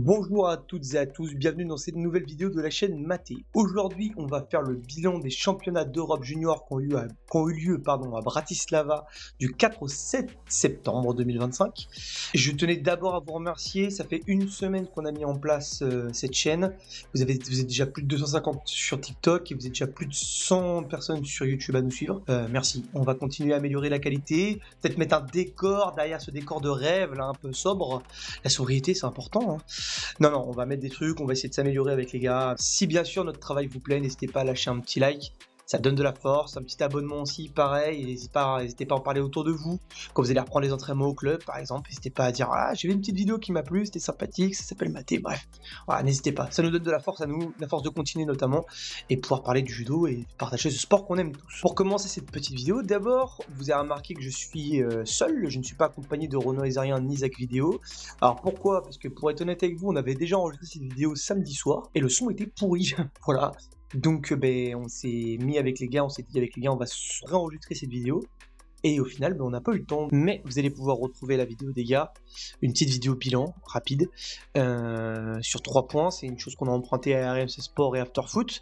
Bonjour à toutes et à tous, bienvenue dans cette nouvelle vidéo de la chaîne Maté. Aujourd'hui, on va faire le bilan des championnats d'Europe junior qui ont eu lieu à Bratislava du 4 au 7 septembre 2025. Je tenais d'abord à vous remercier, ça fait une semaine qu'on a mis en place cette chaîne. Vous êtes déjà plus de 250 sur TikTok et vous êtes déjà plus de 100 personnes sur YouTube à nous suivre. Merci, on va continuer à améliorer la qualité, peut-être mettre un décor derrière ce décor de rêve, là un peu sobre. La sobriété, c'est important, hein. Non, on va mettre des trucs, on va essayer de s'améliorer avec les gars. Si bien sûr notre travail vous plaît, n'hésitez pas à lâcher un petit like, ça donne de la force, un petit abonnement aussi, pareil, n'hésitez pas à en parler autour de vous. Quand vous allez reprendre les entraînements au club, par exemple, n'hésitez pas à dire « Ah, j'ai vu une petite vidéo qui m'a plu, c'était sympathique, ça s'appelle Maté », bref. Voilà, n'hésitez pas, ça nous donne de la force à nous, la force de continuer notamment, et pouvoir parler du judo et partager ce sport qu'on aime tous. Pour commencer cette petite vidéo, d'abord, vous avez remarqué que je suis seul, je ne suis pas accompagné de Renaud Ezarien ni Zach Vidéo. Alors pourquoi? Parce que pour être honnête avec vous, on avait déjà enregistré cette vidéo samedi soir, et le son était pourri, voilà. Donc on s'est mis avec les gars, on s'est dit avec les gars on va réenregistrer cette vidéo et au final on n'a pas eu le temps, mais vous allez pouvoir retrouver la vidéo des gars, une petite vidéo bilan rapide sur 3 points, c'est une chose qu'on a emprunté à RMC Sport et Afterfoot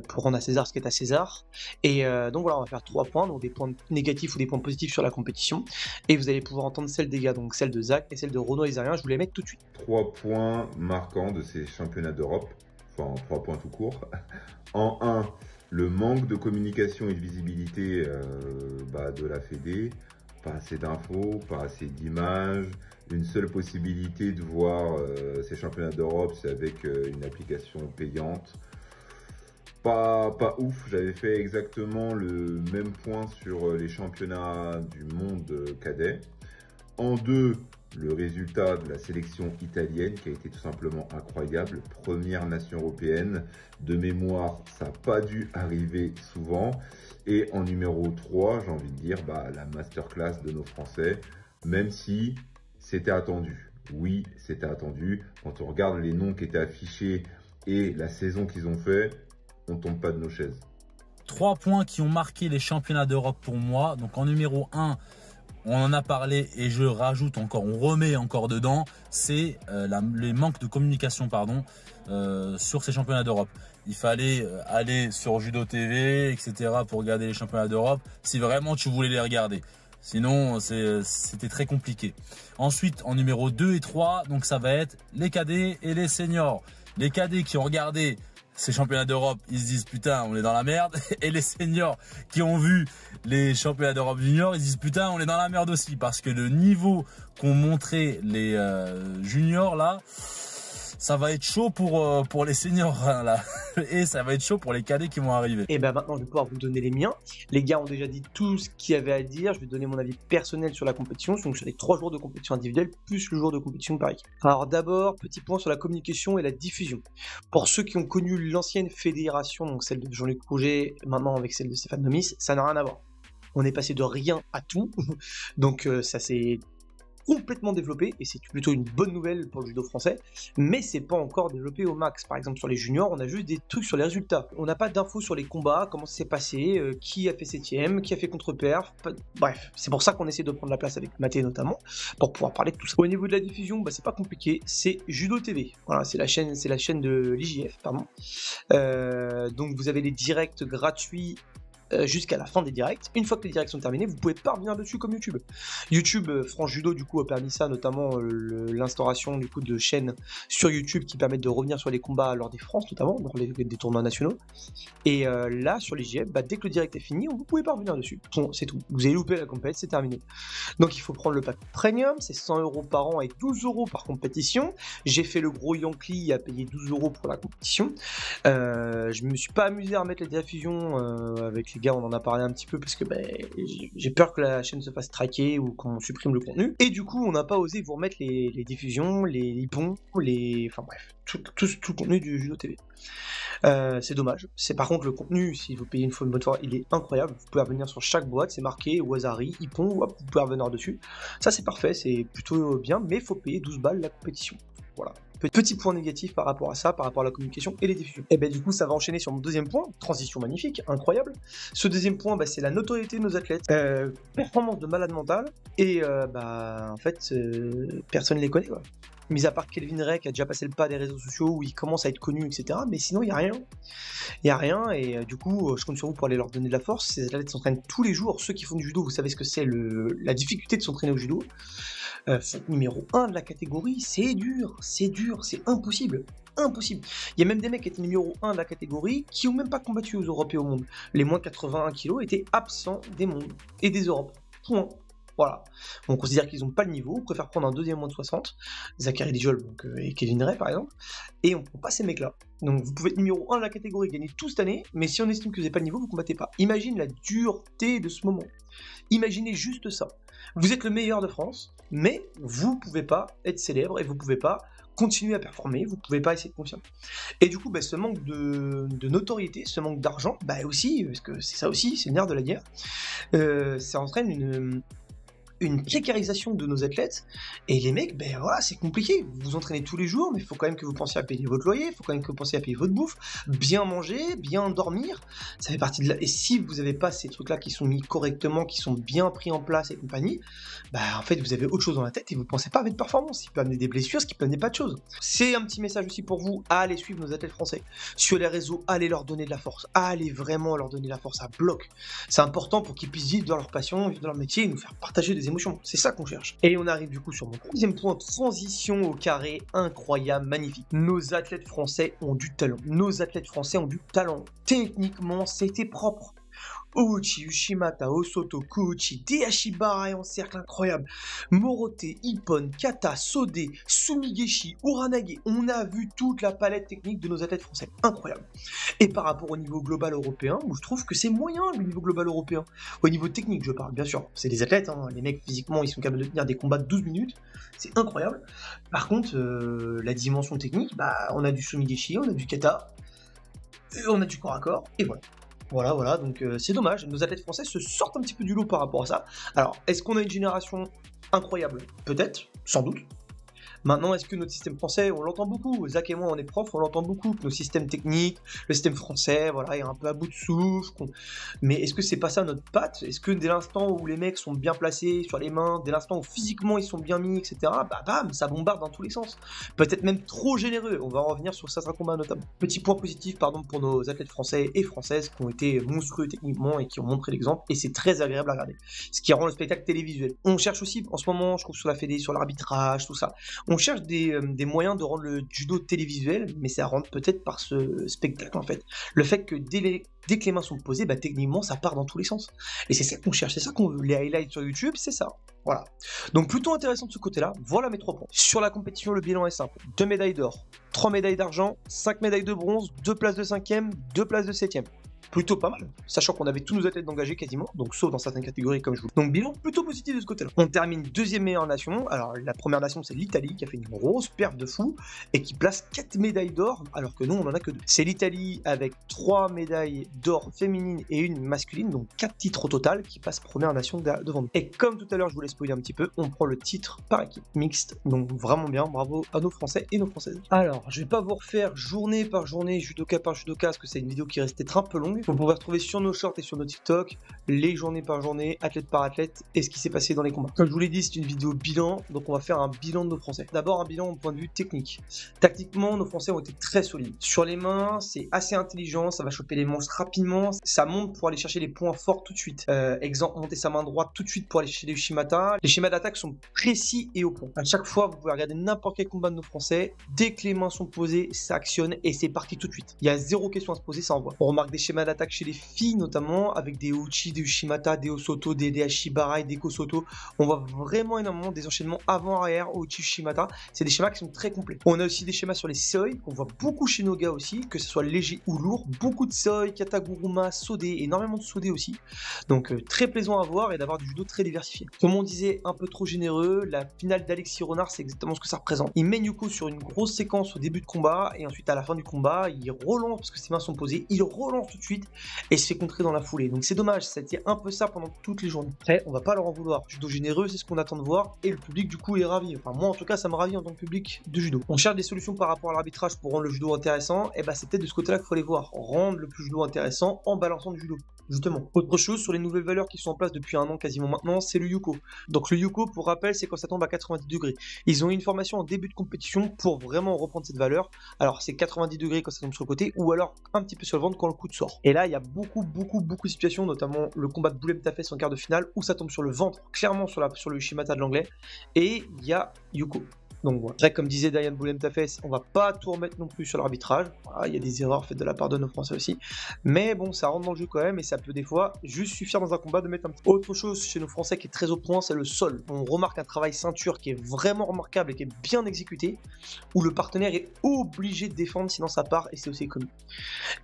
pour rendre à César ce qui est à César, et donc voilà, on va faire 3 points, donc des points négatifs ou des points positifs sur la compétition, et vous allez pouvoir entendre celle des gars, donc celle de Zach et celle de Renaud Ezarien. Je vous les mets tout de suite. 3 points marquants de ces championnats d'Europe. Enfin, 3 points tout court. En 1, le manque de communication et de visibilité de la Fédé. Pas assez d'infos, pas assez d'images. Une seule possibilité de voir ces championnats d'Europe, c'est avec une application payante. Pas ouf, j'avais fait exactement le même point sur les championnats du monde cadet. En 2, le résultat de la sélection italienne qui a été tout simplement incroyable. Première nation européenne. De mémoire, ça n'a pas dû arriver souvent. Et en numéro 3, j'ai envie de dire, la masterclass de nos Français. Même si c'était attendu. Oui, c'était attendu. Quand on regarde les noms qui étaient affichés et la saison qu'ils ont fait, on ne tombe pas de nos chaises. 3 points qui ont marqué les championnats d'Europe pour moi. Donc en numéro 1, on en a parlé et je rajoute encore, on remet encore dedans, c'est les manques de communication sur ces championnats d'Europe. Il fallait aller sur Judo TV, etc. pour regarder les championnats d'Europe si vraiment tu voulais les regarder. Sinon, c'était très compliqué. Ensuite, en numéro 2 et 3, donc ça va être les cadets et les seniors. Les cadets qui ont regardé ces championnats d'Europe, ils se disent putain on est dans la merde, et les seniors qui ont vu les championnats d'Europe junior, ils se disent putain on est dans la merde aussi, parce que le niveau qu'ont montré les juniors là, ça va être chaud pour les seniors là, et ça va être chaud pour les cadets qui vont arriver. Et maintenant je vais pouvoir vous donner les miens. Les gars ont déjà dit tout ce qu'il y avait à dire. Je vais donner mon avis personnel sur la compétition, donc sur les 3 jours de compétition individuelle plus le jour de compétition par équipe. Alors d'abord, petit point sur la communication et la diffusion. Pour ceux qui ont connu l'ancienne fédération, donc celle de Jean-Luc Rouget, maintenant avec celle de Stéphane Nomis, ça n'a rien à voir. On est passé de rien à tout, donc ça c'est complètement développé et c'est plutôt une bonne nouvelle pour le judo français, mais c'est pas encore développé au max. Par exemple sur les juniors, on a juste des trucs sur les résultats, on n'a pas d'infos sur les combats, comment ça s'est passé, qui a fait 7ème, qui a fait contre-perf, bref, c'est pour ça qu'on essaie de prendre la place avec Maté notamment, pour pouvoir parler de tout ça. Au niveau de la diffusion, c'est pas compliqué, c'est Judo TV, voilà, c'est la chaîne de l'IJF, pardon. Donc vous avez les directs gratuits jusqu'à la fin des directs. Une fois que les directs sont terminés, vous pouvez pas revenir dessus comme YouTube. YouTube, France Judo du coup a permis ça, notamment l'instauration du coup de chaînes sur YouTube qui permettent de revenir sur les combats lors des France, notamment lors des tournois nationaux. Et là sur les JF, dès que le direct est fini, vous pouvez pas revenir dessus. Bon, c'est tout. Vous avez loupé la compétition, c'est terminé. Donc il faut prendre le pack premium, c'est 100 € par an et 12 € par compétition. J'ai fait le gros Yankee à payer 12 € pour la compétition. Je me suis pas amusé à remettre les diffusions avec les gars, on en a parlé un petit peu parce que j'ai peur que la chaîne se fasse traquer ou qu'on supprime le contenu, et du coup on n'a pas osé vous remettre les diffusions, les ponts, enfin bref, tout le contenu du Judo TV. C'est dommage. C'est par contre le contenu, si vous payez une fois une bonne fois, il est incroyable. Vous pouvez revenir sur chaque boîte, c'est marqué Wazari, Ippon, hop, vous pouvez revenir dessus. Ça c'est parfait, c'est plutôt bien, mais il faut payer 12 balles la compétition. Voilà. Petit point négatif par rapport à ça, par rapport à la communication et les diffusions. Et du coup, ça va enchaîner sur mon deuxième point, transition magnifique, incroyable. Ce deuxième point, c'est la notoriété de nos athlètes, performance de malade mental, et en fait, personne ne les connaît, quoi. mis à part Kelvin Ray qui a déjà passé le pas des réseaux sociaux où il commence à être connu, etc. Mais sinon, il n'y a rien. Il n'y a rien, et du coup, je compte sur vous pour aller leur donner de la force. Ces athlètes s'entraînent tous les jours. Ceux qui font du judo, vous savez ce que c'est la difficulté de s'entraîner au judo. Numéro 1 de la catégorie, c'est dur, c'est impossible. Impossible. Il y a même des mecs qui étaient numéro 1 de la catégorie qui n'ont même pas combattu aux Europes et au monde. Les moins 81 kg étaient absents des mondes et des Europes. Point. Voilà. On considère qu'ils n'ont pas le niveau, on préfère prendre un deuxième moins de 60, Zachary Dijol et Kelvin Ray par exemple, et on prend pas ces mecs-là. Donc vous pouvez être numéro 1 de la catégorie, gagner tout cette année, mais si on estime que vous n'avez pas le niveau, vous ne combattez pas. Imagine la dureté de ce moment. Imaginez juste ça. Vous êtes le meilleur de France, mais vous ne pouvez pas être célèbre et vous ne pouvez pas continuer à performer, vous ne pouvez pas essayer de confirmer. Et du coup, ce manque de notoriété, ce manque d'argent, aussi, parce que c'est ça aussi, c'est le nerf de la guerre, ça entraîne une précarisation de nos athlètes, et les mecs, voilà, c'est compliqué. Vous vous entraînez tous les jours, mais il faut quand même que vous pensiez à payer votre loyer, il faut quand même que vous pensiez à payer votre bouffe, bien manger, bien dormir, ça fait partie de la... Et si vous n'avez pas ces trucs-là qui sont mis correctement, qui sont bien pris en place et compagnie, en fait, vous avez autre chose dans la tête et vous ne pensez pas à votre performance, ce qui peut amener des blessures, ce qui peut amener pas de choses. C'est un petit message aussi pour vous, allez suivre nos athlètes français. Sur les réseaux, allez leur donner de la force, allez vraiment leur donner de la force à bloc. C'est important pour qu'ils puissent vivre dans leur passion, vivre dans leur métier et nous faire partager des émotions. C'est ça qu'on cherche. Et on arrive du coup sur mon troisième point, transition au carré, incroyable, magnifique. Nos athlètes français ont du talent. Nos athlètes français ont du talent. Techniquement, c'était propre. Ouchi, Ushimata, Osoto, Kouchi, Deashibarai en cercle incroyable, Morote, Ippon, Kata, Sode, Sumigeshi, Uranage, on a vu toute la palette technique de nos athlètes français, incroyable. Et par rapport au niveau global européen, je trouve que c'est moyen le niveau global européen. Au niveau technique, je parle, bien sûr, c'est des athlètes, les mecs physiquement, ils sont capables de tenir des combats de 12 minutes, c'est incroyable. Par contre, la dimension technique, on a du Sumigeshi, on a du Kata, on a du corps à corps, et voilà. Voilà, donc c'est dommage, nos athlètes français se sortent un petit peu du lot par rapport à ça. Alors, est-ce qu'on a une génération incroyable? Peut-être, sans doute. Maintenant, est-ce que notre système français, on l'entend beaucoup, Zach et moi on est profs, on l'entend beaucoup, que nos systèmes techniques, le système français, voilà, est un peu à bout de souffle, mais est-ce que c'est pas ça notre patte? Est-ce que dès l'instant où les mecs sont bien placés sur les mains, dès l'instant où physiquement ils sont bien mis, etc., bam, ça bombarde dans tous les sens. Peut-être même trop généreux, on va en revenir sur certains combats notamment. Petit point positif, pour nos athlètes français et françaises qui ont été monstrueux techniquement et qui ont montré l'exemple, et c'est très agréable à regarder, ce qui rend le spectacle télévisuel. On cherche aussi, en ce moment, je trouve sur la fédé, sur l'arbitrage, tout ça, on cherche des moyens de rendre le judo télévisuel, mais ça rentre peut-être par ce spectacle en fait. Le fait que dès que les mains sont posées, techniquement ça part dans tous les sens. Et c'est ça qu'on cherche, c'est ça qu'on veut. Les highlights sur YouTube, c'est ça. Voilà. Donc plutôt intéressant de ce côté-là. Voilà mes 3 points. Sur la compétition, le bilan est simple. 2 médailles d'or, 3 médailles d'argent, 5 médailles de bronze, 2 places de 5e, 2 places de 7e. Plutôt pas mal, sachant qu'on avait tous nos athlètes engagés quasiment, donc sauf dans certaines catégories comme je vous dis. Donc bilan plutôt positif de ce côté-là. On termine deuxième meilleure nation. Alors la première nation c'est l'Italie qui a fait une grosse perf de fou et qui place 4 médailles d'or alors que nous on en a que 2. C'est l'Italie avec 3 médailles d'or féminines et 1 masculine, donc 4 titres au total qui passe première nation devant nous. Et comme tout à l'heure je voulais spoiler un petit peu, on prend le titre par équipe mixte, donc vraiment bien, bravo à nos Français et nos Françaises. Alors je vais pas vous refaire journée par journée, judoka par judoka, parce que c'est une vidéo qui restait un peu longue. Vous pouvez retrouver sur nos shorts et sur nos TikTok les journées par journée, athlète par athlète et ce qui s'est passé dans les combats. Comme je vous l'ai dit, c'est une vidéo bilan, donc on va faire un bilan de nos Français. D'abord un bilan au point de vue technique. Tactiquement, nos Français ont été très solides. Sur les mains, c'est assez intelligent, ça va choper les manches rapidement, ça monte pour aller chercher les points forts tout de suite. Exemple, monter sa main droite tout de suite pour aller chercher les Ushimata. Les schémas d'attaque sont précis et au point. À chaque fois, vous pouvez regarder n'importe quel combat de nos Français, dès que les mains sont posées, ça actionne et c'est parti tout de suite. Il y a zéro question à se poser, ça envoie. On remarque des schémas d'attaque chez les filles notamment, avec des Uchi, des Ushimata, des Osoto, des Ashibarai, des Kosoto. On voit vraiment énormément des enchaînements avant-arrière, Uchi, Ushimata. C'est des schémas qui sont très complets. On a aussi des schémas sur les Soi, qu'on voit beaucoup chez nos gars aussi, que ce soit léger ou lourd. Beaucoup de Soi, Kataguruma, Sode, énormément de Sode aussi. Donc très plaisant à voir et d'avoir du judo très diversifié. Comme on disait, un peu trop généreux, la finale d'Alexis Renard, c'est exactement ce que ça représente. Il met Yuko sur une grosse séquence au début de combat, et ensuite à la fin du combat, il relance, parce que ses mains sont posées, il relance tout de suite, et se fait contrer dans la foulée. Donc c'est dommage, ça a été un peu ça pendant toutes les journées. Après, on va pas leur en vouloir. Judo généreux, c'est ce qu'on attend de voir, et le public du coup est ravi. Enfin moi en tout cas, ça me ravit en tant que public de judo. On cherche des solutions par rapport à l'arbitrage pour rendre le judo intéressant, et bah c'est peut-être de ce côté-là qu'il faut les voir. Rendre le plus judo intéressant en balançant du judo. justement. Autre chose sur les nouvelles valeurs qui sont en place depuis 1 an quasiment maintenant, c'est le Yuko. Donc le Yuko, pour rappel, c'est quand ça tombe à 90 degrés. Ils ont eu une formation en début de compétition pour vraiment reprendre cette valeur. Alors c'est 90 degrés quand ça tombe sur le côté, ou alors un petit peu sur le ventre quand le coup de sort. Et là, il y a beaucoup de situations, notamment le combat de Boulem Tafes en quart de finale, où ça tombe sur le ventre, clairement sur le Shimata de l'anglais, et il y a Yuko. Donc voilà. Après, comme disait Diane Boulem Tafes, on va pas tout remettre non plus sur l'arbitrage. Voilà, il y a des erreurs faites de la part de nos Français aussi. Mais bon, ça rentre dans le jeu quand même et ça peut des fois juste suffire dans un combat de mettre un petit. Autre chose chez nos Français qui est très au point, c'est le sol. On remarque un travail ceinture qui est vraiment remarquable et qui est bien exécuté, où le partenaire est obligé de défendre sinon ça part et c'est aussi connu.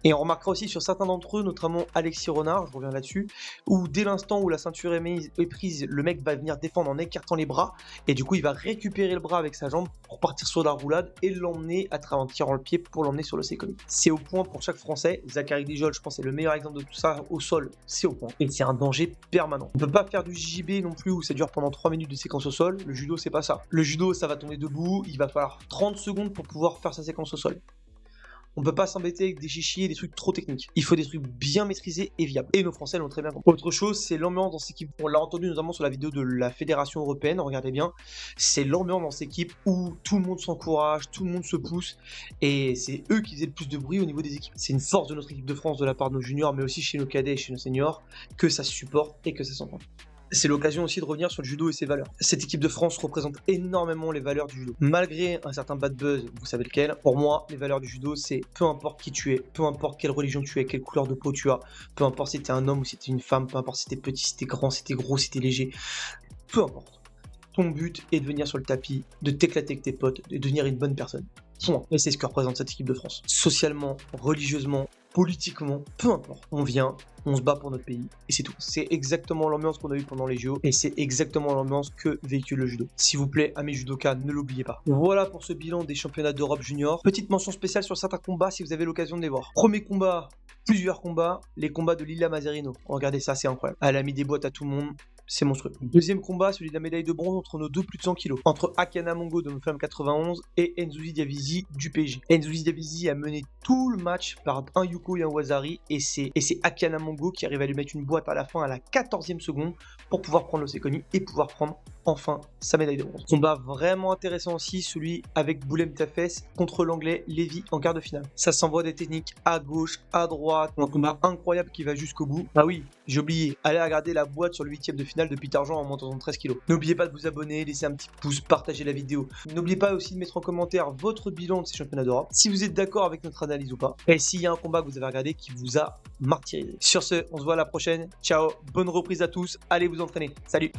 Et on remarquera aussi sur certains d'entre eux, notamment Alexis Renard, je reviens là-dessus, où dès l'instant où la ceinture est prise, le mec va venir défendre en écartant les bras et du coup il va récupérer le bras avec sa jambe pour partir sur la roulade et l'emmener à travers en tirant le pied pour l'emmener sur le Seikomi. C'est au point pour chaque Français. Zachary Dijol, je pense, est le meilleur exemple de tout ça au sol. C'est au point. Et c'est un danger permanent. On peut pas faire du JB non plus où ça dure pendant 3 minutes de séquence au sol. Le judo, c'est pas ça. Le judo, ça va tomber debout. Il va falloir 30 secondes pour pouvoir faire sa séquence au sol. On peut pas s'embêter avec des chichis et des trucs trop techniques. Il faut des trucs bien maîtrisés et viables. Et nos Français l'ont très bien compris. Autre chose, c'est l'ambiance dans cette équipe. On l'a entendu notamment sur la vidéo de la Fédération Européenne, regardez bien. C'est l'ambiance dans cette équipe où tout le monde s'encourage, tout le monde se pousse. Et c'est eux qui faisaient le plus de bruit au niveau des équipes. C'est une force de notre équipe de France de la part de nos juniors, mais aussi chez nos cadets et chez nos seniors, que ça se supporte et que ça s'entend. C'est l'occasion aussi de revenir sur le judo et ses valeurs. Cette équipe de France représente énormément les valeurs du judo. Malgré un certain bad buzz, vous savez lequel, pour moi, les valeurs du judo, c'est peu importe qui tu es, peu importe quelle religion tu es, quelle couleur de peau tu as, peu importe si t'es un homme ou si t'es une femme, peu importe si t'es petit, si t'es grand, si t'es gros, si t'es léger, peu importe. Ton but est de venir sur le tapis, de t'éclater avec tes potes, de devenir une bonne personne. Point. Et c'est ce que représente cette équipe de France. Socialement, religieusement, politiquement, peu importe. On vient, on se bat pour notre pays et c'est tout. C'est exactement l'ambiance qu'on a eue pendant les JO et c'est exactement l'ambiance que véhicule le judo. S'il vous plaît, amis judokas, ne l'oubliez pas. Voilà pour ce bilan des championnats d'Europe junior. Petite mention spéciale sur certains combats si vous avez l'occasion de les voir. Premier combat, plusieurs combats, les combats de Lila Mazarino. Regardez ça, c'est incroyable. Elle a mis des boîtes à tout le monde. C'est monstrueux. Deuxième combat, celui de la médaille de bronze entre nos deux plus de 100 kg. Entre Akana Mongo de Femme 91 et Nzuzi Diavizi du PSG. Nzuzi Diavizi a mené tout le match par un Yuko et un Wazari. Et c'est Akana Mongo qui arrive à lui mettre une boîte à la fin à la 14e seconde pour pouvoir prendre le Seikomi et pouvoir prendre enfin sa médaille de bronze. Combat vraiment intéressant aussi, celui avec Boulem Tafes contre l'anglais Lévy en quart de finale. Ça s'envoie des techniques à gauche, à droite. Un combat incroyable qui va jusqu'au bout. Ah oui, j'ai oublié. Allez regarder la boîte sur le 8e de finale de Peter Jean en moins de 73 kg. N'oubliez pas de vous abonner, laisser un petit pouce, partager la vidéo. N'oubliez pas aussi de mettre en commentaire votre bilan de ces championnats d'Europe, si vous êtes d'accord avec notre analyse ou pas, et s'il y a un combat que vous avez regardé qui vous a martyrisé. Sur ce, on se voit à la prochaine. Ciao, bonne reprise à tous. Allez vous entraîner. Salut.